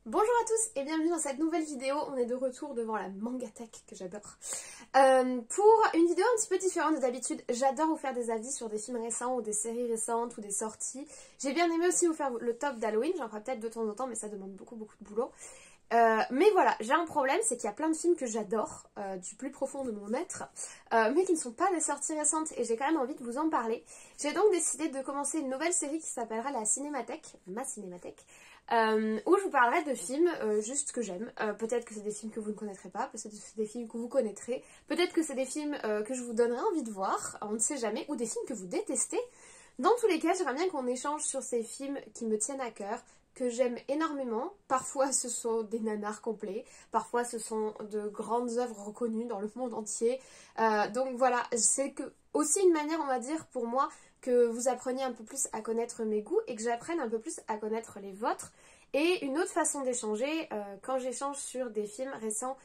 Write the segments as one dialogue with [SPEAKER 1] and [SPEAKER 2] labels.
[SPEAKER 1] Bonjour à tous et bienvenue dans cette nouvelle vidéo. On est de retour devant la Mangatech que j'adore. Pour une vidéo un petit peu différente de d'habitude, j'adore vous faire des avis sur des films récents ou des séries récentes ou des sorties. J'ai bien aimé aussi vous faire le top d'Halloween, j'en ferai peut-être de temps en temps mais ça demande beaucoup de boulot. Mais voilà, j'ai un problème, c'est qu'il y a plein de films que j'adore, du plus profond de mon être, mais qui ne sont pas des sorties récentes et j'ai quand même envie de vous en parler. J'ai donc décidé de commencer une nouvelle série qui s'appellera la Cinémathèque, ma Cinémathèque, où je vous parlerai de films juste que j'aime. Peut-être que c'est des films que vous ne connaîtrez pas, peut-être que c'est des films que vous connaîtrez, peut-être que c'est des films que je vous donnerai envie de voir, on ne sait jamais, ou des films que vous détestez. Dans tous les cas, j'aimerais bien qu'on échange sur ces films qui me tiennent à cœur, que j'aime énormément. Parfois ce sont des nanars complets, parfois ce sont de grandes œuvres reconnues dans le monde entier. Donc voilà, c'est aussi une manière, on va dire, pour moi, que vous appreniez un peu plus à connaître mes goûts et que j'apprenne un peu plus à connaître les vôtres. Et une autre façon d'échanger, quand j'échange sur des films récents,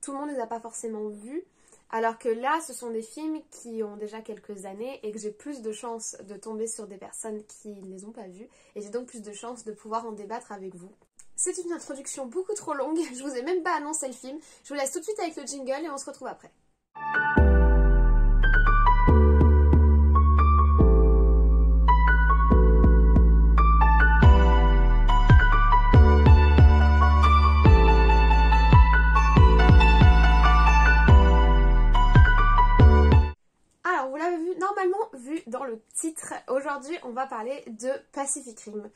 [SPEAKER 1] tout le monde ne les a pas forcément vus. Alors que là, ce sont des films qui ont déjà quelques années et que j'ai plus de chances de tomber sur des personnes qui ne les ont pas vus. Et j'ai donc plus de chances de pouvoir en débattre avec vous. C'est une introduction beaucoup trop longue, je vous ai même pas annoncé le film. Je vous laisse tout de suite avec le jingle et on se retrouve après. Normalement vu dans le titre, aujourd'hui on va parler de Pacific Rim.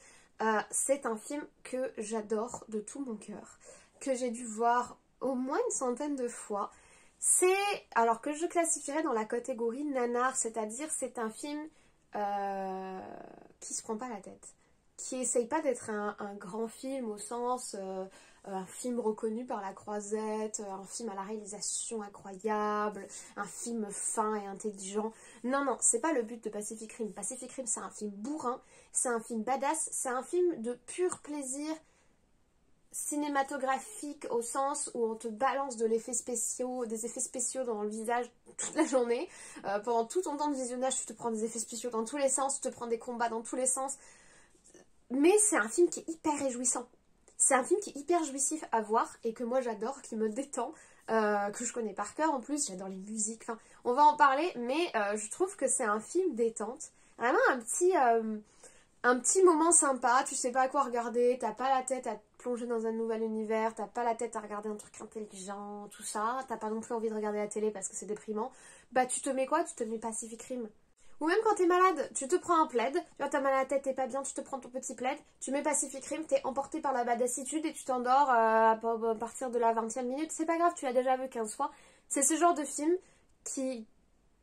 [SPEAKER 1] C'est un film que j'adore de tout mon cœur, que j'ai dû voir au moins une centaine de fois. C'est, alors que je classifierais dans la catégorie nanar, c'est-à-dire c'est un film qui se prend pas la tête, qui essaye pas d'être un grand film au sens... un film reconnu par la Croisette, un film à la réalisation incroyable, un film fin et intelligent. Non, c'est pas le but de Pacific Rim. Pacific Rim, c'est un film bourrin, c'est un film badass, c'est un film de pur plaisir cinématographique au sens où on te balance des effets spéciaux dans le visage toute la journée. Pendant tout ton temps de visionnage, tu te prends des effets spéciaux dans tous les sens, tu te prends des combats dans tous les sens. Mais c'est un film qui est hyper réjouissant. C'est un film qui est hyper jouissif à voir et que moi j'adore, qui me détend, que je connais par cœur en plus, j'adore les musiques, enfin on va en parler, mais je trouve que c'est un film détente, vraiment un petit moment sympa, tu sais pas à quoi regarder, t'as pas la tête à te plonger dans un nouvel univers, t'as pas la tête à regarder un truc intelligent, tout ça, t'as pas non plus envie de regarder la télé parce que c'est déprimant, bah tu te mets quoi? Tu te mets Pacific Rim. Ou même quand t'es malade, tu te prends un plaid, tu vois, t'as mal à la tête, t'es pas bien, tu te prends ton petit plaid, tu mets Pacific Rim, t'es emporté par la badassitude et tu t'endors à partir de la 20e minute. C'est pas grave, tu l'as déjà vu 15 fois. C'est ce genre de film qui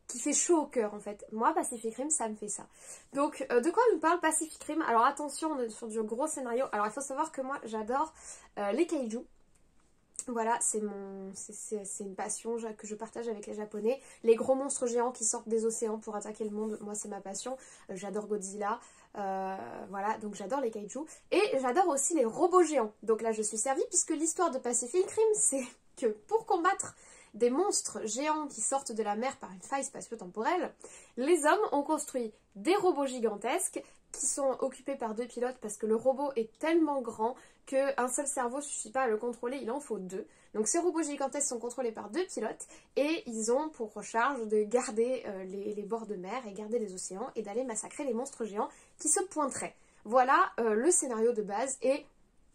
[SPEAKER 1] fait chaud au cœur en fait. Moi, Pacific Rim, ça me fait ça. Donc, de quoi nous parle Pacific Rim? Alors attention, on est sur du gros scénario. Alors il faut savoir que moi, j'adore les kaiju. Voilà, c'est une passion que je partage avec les Japonais. Les gros monstres géants qui sortent des océans pour attaquer le monde, moi c'est ma passion. J'adore Godzilla, voilà, donc j'adore les kaiju. Et j'adore aussi les robots géants. Donc là je suis servie puisque l'histoire de Pacific Rim, c'est que pour combattre des monstres géants qui sortent de la mer par une faille spatio-temporelle, les hommes ont construit des robots gigantesques qui sont occupés par 2 pilotes parce que le robot est tellement grand qu'un seul cerveau ne suffit pas à le contrôler, il en faut 2. Donc ces robots gigantesques sont contrôlés par 2 pilotes et ils ont pour charge de garder les bords de mer et garder les océans et d'aller massacrer les monstres géants qui se pointeraient. Voilà le scénario de base et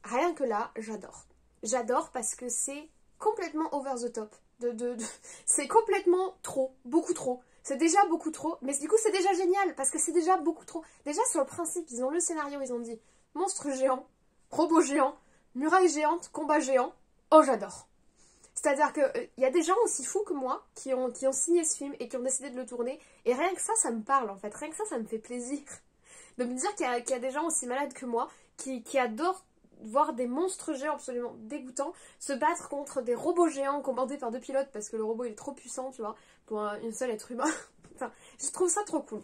[SPEAKER 1] rien que là, j'adore. J'adore parce que c'est complètement over the top. C'est complètement trop, beaucoup trop. C'est déjà beaucoup trop, mais du coup c'est déjà génial parce que c'est déjà beaucoup trop. Déjà sur le principe, ils ont le scénario, ils ont dit monstre géant, robot géant, muraille géante, combat géant. Oh j'adore. C'est-à-dire qu'il y a des gens aussi fous que moi qui ont signé ce film et qui ont décidé de le tourner. Et rien que ça me parle en fait. Rien que ça me fait plaisir. De me dire qu'il y a des gens aussi malades que moi qui adorent voir des monstres géants absolument dégoûtants se battre contre des robots géants commandés par 2 pilotes parce que le robot il est trop puissant, tu vois, pour un seul être humain. Enfin, je trouve ça trop cool.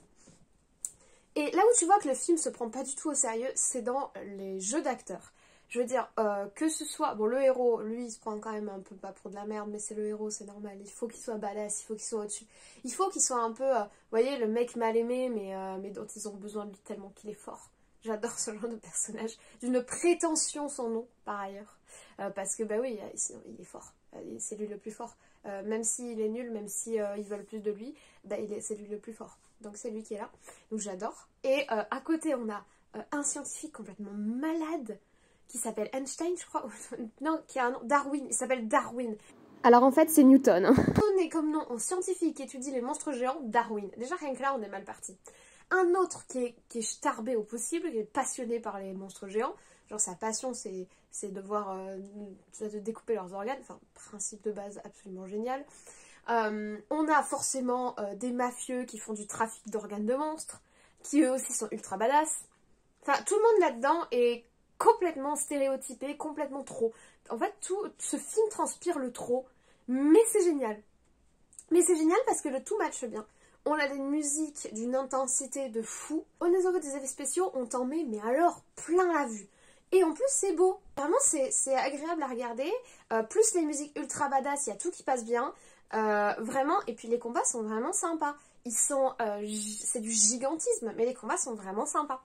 [SPEAKER 1] Et là où tu vois que le film se prend pas du tout au sérieux, c'est dans les jeux d'acteurs. Je veux dire, que ce soit... Bon, le héros, lui, il se prend quand même un peu pas pour de la merde, mais c'est le héros, c'est normal. Il faut qu'il soit badass, il faut qu'il soit au-dessus. Il faut qu'il soit un peu, vous voyez, le mec mal aimé, mais dont ils ont besoin de lui tellement qu'il est fort. J'adore ce genre de personnage, d'une prétention sans nom, par ailleurs. Parce que, bah oui, il est fort. C'est lui le plus fort. Même s'il est nul, même si ils veulent plus de lui, bah, c'est lui le plus fort. Donc c'est lui qui est là. Donc j'adore. Et à côté, on a un scientifique complètement malade qui s'appelle Einstein, je crois. Non, qui a un nom. Darwin. Il s'appelle Darwin. Alors en fait, c'est Newton. Donné comme nom en scientifique qui étudie les monstres géants, Darwin. Déjà, rien que là, on est mal parti. Un autre qui est starbé au possible, qui est passionné par les monstres géants. Genre sa passion, c'est de voir, de découper leurs organes. Enfin, principe de base absolument génial. On a forcément des mafieux qui font du trafic d'organes de monstres, qui eux aussi sont ultra badass. Enfin, tout le monde là-dedans est complètement stéréotypé, complètement trop. En fait, tout ce film transpire le trop, mais c'est génial. Mais c'est génial parce que le tout matche bien. On a des musiques d'une intensité de fou. Au niveau des effets spéciaux, on t'en met, mais alors, plein la vue. Et en plus, c'est beau. Vraiment, c'est agréable à regarder. Plus les musiques ultra badass, il y a tout qui passe bien. Vraiment, et puis les combats sont vraiment sympas. C'est du gigantisme, mais les combats sont vraiment sympas.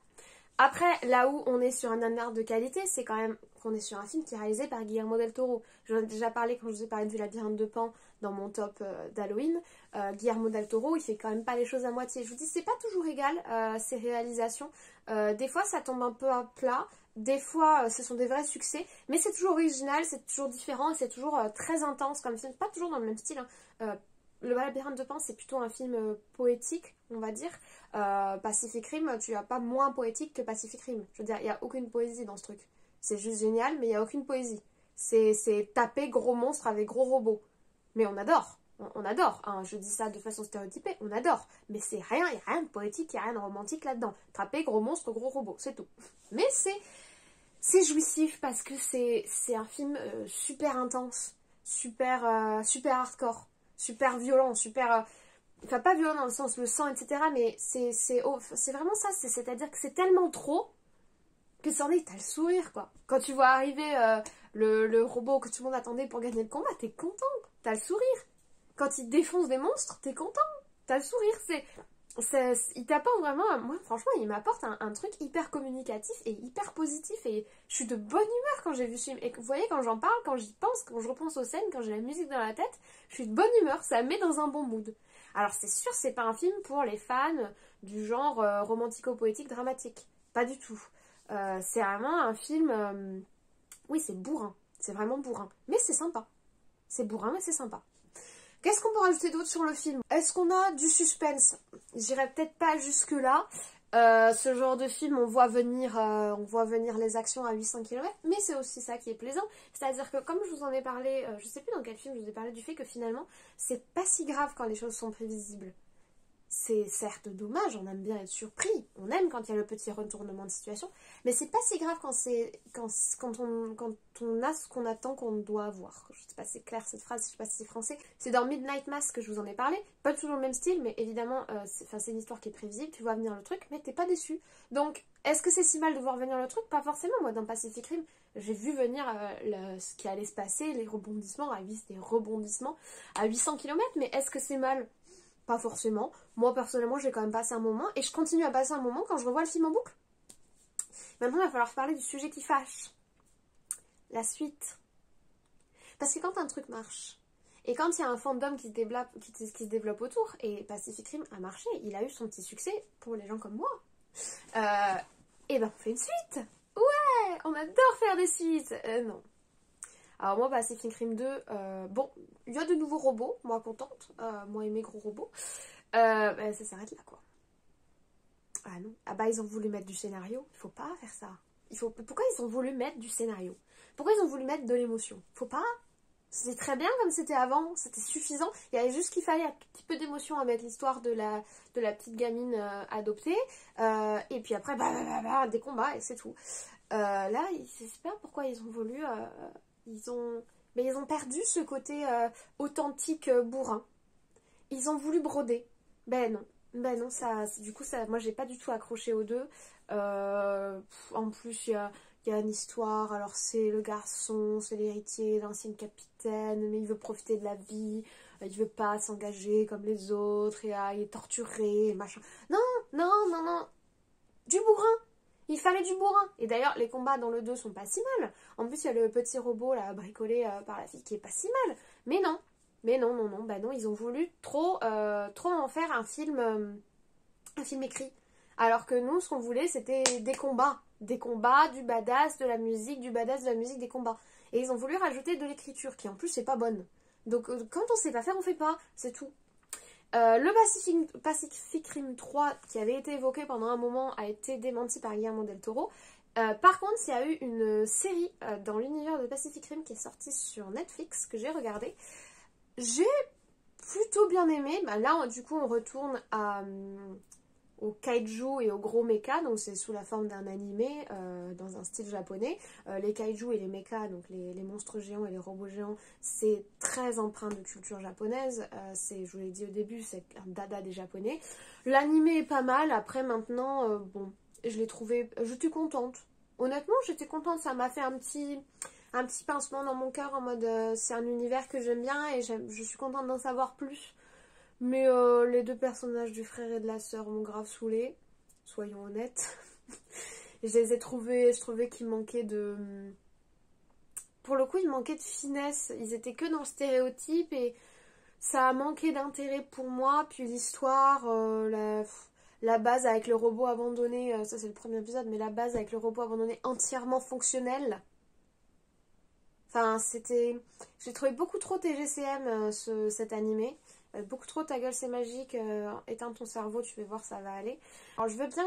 [SPEAKER 1] Après, là où on est sur un art de qualité, c'est quand même qu'on est sur un film qui est réalisé par Guillermo del Toro. J'en ai déjà parlé quand je vous ai parlé du Labyrinthe de Pan dans mon top d'Halloween. Guillermo del Toro, il fait quand même pas les choses à moitié. Je vous dis, c'est pas toujours égal, ses réalisations. Des fois, ça tombe un peu à plat. Des fois, ce sont des vrais succès. Mais c'est toujours original, c'est toujours différent et c'est toujours très intense comme film. Pas toujours dans le même style, hein. Le Labyrinthe de Pan, c'est plutôt un film poétique, on va dire. Pacific Rim, tu n'as pas moins poétique que Pacific Rim. Je veux dire, il n'y a aucune poésie dans ce truc. C'est juste génial, mais il n'y a aucune poésie. C'est taper gros monstres avec gros robots. Mais on adore. On adore. Hein, je dis ça de façon stéréotypée, on adore. Mais c'est rien, il n'y a rien de poétique, il n'y a rien de romantique là-dedans. Taper gros monstres, gros robots, c'est tout. Mais c'est jouissif parce que c'est un film super intense, super hardcore. Super violent, super... Enfin, pas violent dans le sens le sang, etc. Mais c'est vraiment ça. C'est-à-dire que c'est tellement trop que c'en est, t'as le sourire, quoi. Quand tu vois arriver le robot que tout le monde attendait pour gagner le combat, t'es content. T'as le sourire. Quand il défonce des monstres, t'es content. T'as le sourire. Il t'apporte vraiment... Moi, franchement, il m'apporte un truc hyper communicatif et hyper positif. Et je suis de bonne humeur quand j'ai vu ce film. Et vous voyez, quand j'en parle, quand j'y pense, quand je repense aux scènes, quand j'ai la musique dans la tête, je suis de bonne humeur. Ça me met dans un bon mood. Alors, c'est sûr, c'est pas un film pour les fans du genre romantico-poétique dramatique. Pas du tout. C'est vraiment un film... Oui, c'est bourrin. C'est vraiment bourrin. Mais c'est sympa. C'est bourrin, mais c'est sympa. Qu'est-ce qu'on peut rajouter d'autre sur le film? Est-ce qu'on a du suspense? J'irai peut-être pas jusque-là. Ce genre de film, on voit venir les actions à 800 km, mais c'est aussi ça qui est plaisant. C'est-à-dire que, comme je vous en ai parlé, je sais plus dans quel film je vous ai parlé du fait que finalement, c'est pas si grave quand les choses sont prévisibles. C'est certes dommage, on aime bien être surpris, on aime quand il y a le petit retournement de situation, mais c'est pas si grave quand on a ce qu'on attend qu'on doit avoir. Je sais pas si c'est clair cette phrase, je sais pas si c'est français. C'est dans Midnight Mass que je vous en ai parlé, pas toujours le même style, mais évidemment c'est une histoire qui est prévisible, tu vois venir le truc, mais t'es pas déçu. Donc est-ce que c'est si mal de voir venir le truc? Pas forcément. Moi dans Pacific Rim, j'ai vu venir ce qui allait se passer, les rebondissements à 800 km, mais est-ce que c'est mal? Pas forcément. Moi, personnellement, j'ai quand même passé un moment. Et je continue à passer un moment quand je revois le film en boucle. Maintenant, il va falloir parler du sujet qui fâche. La suite. Parce que quand un truc marche, et quand il y a un fandom qui se développe autour, et Pacific Rim a marché, il a eu son petit succès pour les gens comme moi, et ben on fait une suite. Ouais, on adore faire des suites. Non. Alors moi, Pacific Rim 2, bon, il y a de nouveaux robots, moi contente, moi et mes gros robots. Ça s'arrête là, quoi. Ah non, ah bah ils ont voulu mettre du scénario, il faut pas faire ça. Pourquoi ils ont voulu mettre du scénario? Pourquoi ils ont voulu mettre de l'émotion? Faut pas. C'était très bien comme c'était avant, c'était suffisant. Il y avait juste qu'il fallait un petit peu d'émotion à mettre l'histoire de la petite gamine adoptée. Et puis après, des combats et c'est tout. Là, je sais pas pourquoi ils ont voulu... ils ont perdu ce côté authentique bourrin. Ils ont voulu broder. Ben non, du coup, moi j'ai pas du tout accroché aux deux. En plus, il y a une histoire. Alors, c'est le garçon, c'est l'héritier d'ancien capitaine, mais il veut profiter de la vie. Il veut pas s'engager comme les autres, et il est torturé, et machin. Non. Du bourrin. Il fallait du bourrin. Et d'ailleurs, les combats dans le 2 sont pas si mal. En plus, il y a le petit robot là, bricolé par la fille qui est pas si mal. Mais non. Mais non, non, non. Bah non, ils ont voulu trop en faire un film écrit. Alors que nous, ce qu'on voulait, c'était des combats. Des combats, du badass, de la musique, du badass, de la musique, des combats. Et ils ont voulu rajouter de l'écriture, qui en plus, c'est pas bonne. Donc, quand on sait pas faire, on fait pas. C'est tout. Le Pacific Rim 3 qui avait été évoqué pendant un moment a été démenti par Guillermo del Toro. Par contre, il y a eu une série dans l'univers de Pacific Rim qui est sortie sur Netflix que j'ai regardée. J'ai plutôt bien aimé. Bah, là, du coup, on retourne au kaiju et au gros mecha, donc c'est sous la forme d'un animé dans un style japonais. Les kaiju et les mechas, donc les monstres géants et les robots géants, c'est très empreint de culture japonaise. Je vous l'ai dit au début, c'est un dada des japonais. L'animé est pas mal, après maintenant, bon, je l'ai trouvé, je suis contente. Honnêtement, j'étais contente, ça m'a fait un petit pincement dans mon cœur en mode c'est un univers que j'aime bien et je suis contente d'en savoir plus. Mais les deux personnages du frère et de la sœur m'ont grave saoulée, soyons honnêtes. Je trouvais qu'il manquait de... Pour le coup, il manquait de finesse. Ils étaient que dans le stéréotype et ça a manqué d'intérêt pour moi. Puis l'histoire, la base avec le robot abandonné, ça c'est le premier épisode, mais la base avec le robot abandonné entièrement fonctionnel. Enfin, j'ai trouvé beaucoup trop TGCM cet animé. Beaucoup trop ta gueule c'est magique, éteins ton cerveau, tu vas voir ça va aller. Alors je veux bien,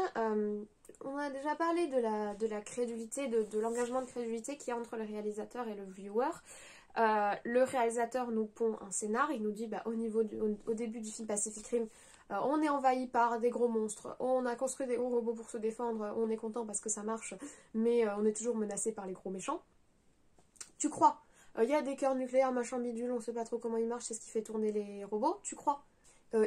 [SPEAKER 1] on a déjà parlé de la crédulité, de l'engagement de crédulité qu'il y a entre le réalisateur et le viewer. Le réalisateur nous pond un scénar, il nous dit bah, au début du film Pacific Rim, on est envahi par des gros monstres, on a construit des gros robots pour se défendre, on est content parce que ça marche, mais on est toujours menacé par les gros méchants. Tu crois? Il y a des cœurs nucléaires, machin bidule, on sait pas trop comment ils marchent, c'est ce qui fait tourner les robots, tu crois?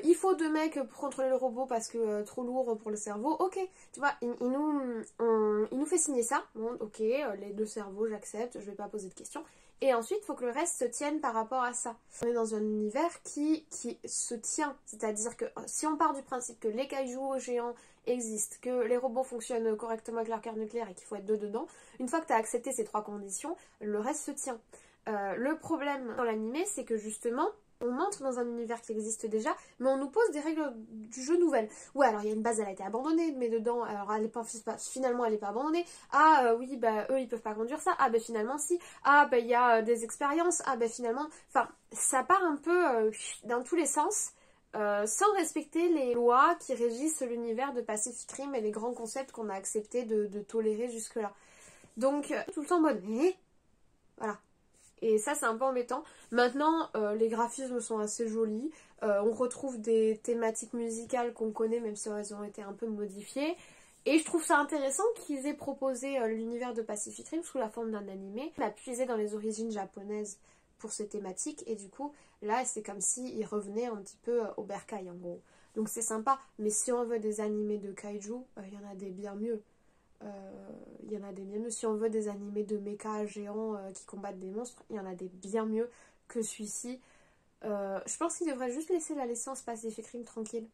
[SPEAKER 1] Il faut 2 mecs pour contrôler le robot parce que trop lourd pour le cerveau, ok, tu vois, il nous fait signer ça, bon, ok, les 2 cerveaux, j'accepte, je vais pas poser de questions, et ensuite, il faut que le reste se tienne par rapport à ça. On est dans un univers qui se tient, c'est-à-dire que si on part du principe que les kaijus géants existent, que les robots fonctionnent correctement avec leur cœur nucléaire et qu'il faut être 2 dedans, une fois que tu as accepté ces 3 conditions, le reste se tient. Le problème dans l'animé, c'est que justement, on entre dans un univers qui existe déjà, mais on nous pose des règles du jeu nouvelles. Ouais, alors il y a une base, elle a été abandonnée, mais dedans, alors finalement elle n'est pas abandonnée. Ah oui, bah eux ils peuvent pas conduire ça. Ah bah finalement si. Ah bah il y a des expériences. Ah bah finalement, enfin ça part un peu dans tous les sens. Sans respecter les lois qui régissent l'univers de Pacific Rim et les grands concepts qu'on a accepté de tolérer jusque-là. Donc, tout le temps en mode, voilà. Et ça, c'est un peu embêtant. Maintenant, les graphismes sont assez jolis. On retrouve des thématiques musicales qu'on connaît, même si elles ont été un peu modifiées. Et je trouve ça intéressant qu'ils aient proposé l'univers de Pacific Rim sous la forme d'un animé. On a puisé dans les origines japonaises pour ces thématiques. Et du coup, là, c'est comme s'ils revenaient un petit peu au bercail, en gros. Donc c'est sympa. Mais si on veut des animés de kaiju, il y en a des bien mieux. Il y en a des bien mieux. Si on veut des animés de méca géants qui combattent des monstres, il y en a des bien mieux que celui-ci. Je pense qu'ils devraient juste laisser la licence Pacific Rim tranquille.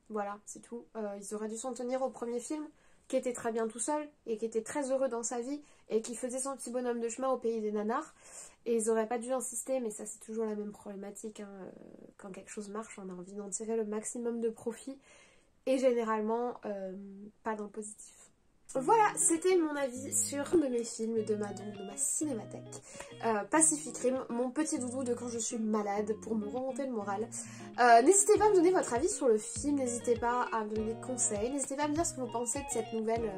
[SPEAKER 1] Voilà, c'est tout. Ils auraient dû s'en tenir au premier film, qui était très bien tout seul, et qui était très heureux dans sa vie, et qui faisait son petit bonhomme de chemin au pays des nanars. Et ils auraient pas dû insister, mais ça c'est toujours la même problématique. Hein. Quand quelque chose marche, on a envie d'en tirer le maximum de profit. Et généralement, pas dans le positif. Voilà, c'était mon avis sur un de mes films de ma cinémathèque. Pacific Rim, mon petit doudou de quand je suis malade pour me remonter le moral. N'hésitez pas à me donner votre avis sur le film, n'hésitez pas à me donner des conseils, n'hésitez pas à me dire ce que vous pensez de cette nouvelle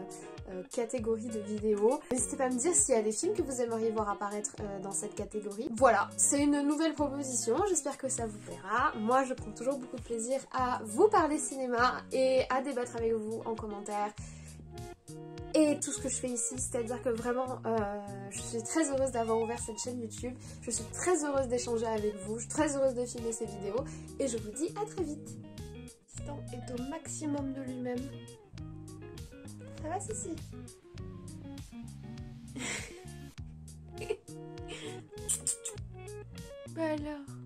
[SPEAKER 1] catégorie de vidéos. N'hésitez pas à me dire s'il y a des films que vous aimeriez voir apparaître dans cette catégorie. Voilà, c'est une nouvelle proposition, j'espère que ça vous plaira. Moi, je prends toujours beaucoup de plaisir à vous parler cinéma et à débattre avec vous en commentaire. Et tout ce que je fais ici, c'est-à-dire que vraiment, je suis très heureuse d'avoir ouvert cette chaîne YouTube. Je suis très heureuse d'échanger avec vous. Je suis très heureuse de filmer ces vidéos. Et je vous dis à très vite. Tristan est au maximum de lui-même. Ça va, Cici? Bah alors...